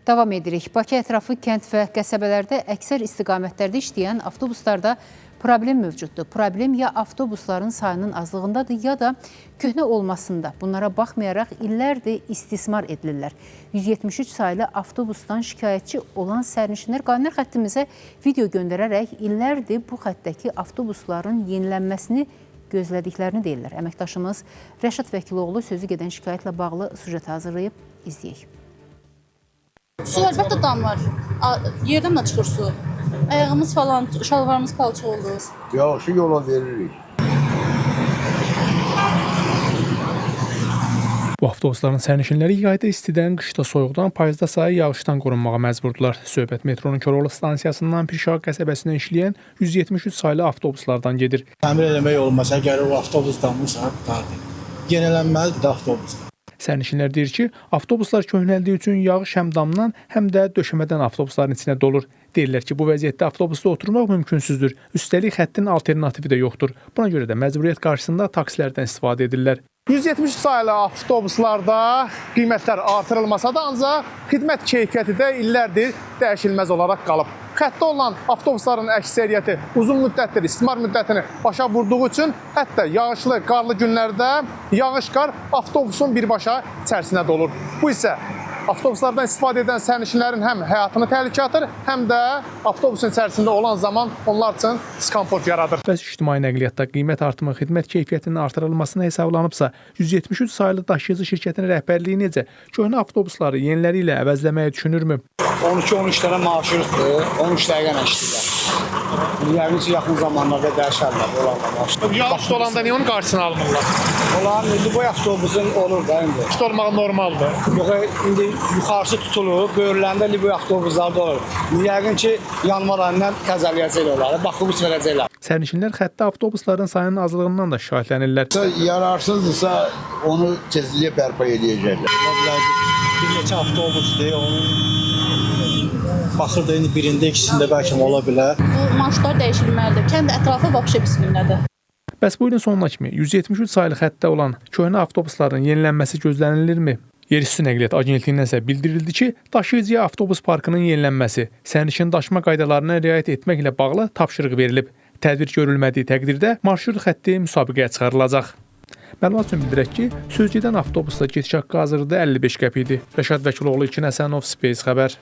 Davam edirik. Bakı ətrafı kənd və qəsəbələrdə əksər istiqamətlərdə işləyən avtobuslarda problem mövcuddur. Problem ya avtobusların sayının azlığındadır, ya da köhnə olmasında. Bunlara baxmayaraq illərdir istismar edilirlər. 173 saylı avtobusdan şikayətçi olan sərnişinlər qaynar xəttimizə video göndərərək illərdir bu xəttdəki avtobusların yenilənməsini gözlədiklərini deyirlər. Əməkdaşımız Rəşad Vəkiloğlu sözü gedən şikayətlə bağlı sujet hazırlayıb, izləyək. Su əlbəttə damlar. Yerdən də çıxır su. Ayağımız falan, şalvarımız palça oldu. Yağışı yola veririk. Bu avtobusların sərnişinləri yayda istidən, qışda soyuqdan, payızda sayı yağışdan qorunmağa məcburdular. Söhbət metronun Koroğlu stansiyasından Pirşaq qəsəbəsinə işləyən 173 saylı avtobuslardan gedir. Təmir eləmək olmasa, əgər o avtobus damırsa, yenilənməlidir də avtobus. Sərnişinlər deyir ki, avtobuslar köhnəldiyi üçün yağış həm damdan, həm də döşəmədən avtobusların içinə dolur. Deyirlər ki, bu vəziyyətdə avtobusda oturmaq mümkünsüzdür. Üstəlik xəttin alternativi də yoxdur. Buna görə də məcburiyyət qarşısında taksilərdən istifadə edirlər. 173 saylı avtobuslarda qiymətlər artırılmasa da, ancaq xidmət keyfiyyəti də illərdir dəyişilməz olaraq qalıb. Xəttdə olan avtobusların əksəriyyəti uzun müddətdir istismar müddətini başa vurduğu üçün hətta yağışlı, qarlı günlərdə yağış qar avtobusun birbaşa içərisinə dolur. Bu isə avtobuslardan istifadə edən sərnişinlərin həm həyatını təhlükə atır, həm də avtobusun içərisində olan zaman onlar üçün diskomfort yaradır. Bəs ictimai nəqliyyatda qiymət artımı xidmət keyfiyyətinin artırılmasına hesablanıbsa, 173 saylı daşıyıcı şirkətin rəhbərliyi necə köhnə avtobusları yeniləri ilə əvəzləməyi düşünürmü? 12-13 dənə marşrutdur, 13 dəqiqə işləyir. Yəqin ki, yaxın zamanlarda dəyişərlər olanlar. Yağış olanda niyə onun qarşısını almırlar? Onların indi boy avtobusun olur da indi. İşte olmağı normaldır. Yox, indi yuxarısı tutulur, böyürlərində liboy avtobuslarda olur. Yəqin ki, yanvar ayından təzəliyəcəklər onları, baxıb verəcəklər. Sərnişinlər xəttdə avtobusların sayının azlığından da şikayətlənirlər. Yararsızdırsa onu tezliyə bərpa edəcəklər. Bir neçə avtobusdur, onun baxırdı, indi birində, ikisində bəlkə ola bilər. Bu marşrutlar dəyişilməlidir. Kənd ətrafı vəbşə bismillədir. Bəs bu ilin sonuna kimi 173 saylı xəttdə olan köhnə avtobusların yenilənməsi gözlənilirmi? Yerüstü Nəqliyyat Agentliyindən isə bildirildi ki, daşıyıcıya avtobus parkının yenilənməsi, sərnişin daşıma qaydalarına riayət etməklə bağlı tapşırıq verilib. Tədbir görülmədiyi təqdirdə marşrut xətti müsabiqəyə çıxarılacaq. Məlumat üçün bildirək ki, sözgedən avtobusda gediş haqqı hazırda 55 qəpikdir. Rəşad Vəkiloğlu, İlkin Həsənov, Space xəbər.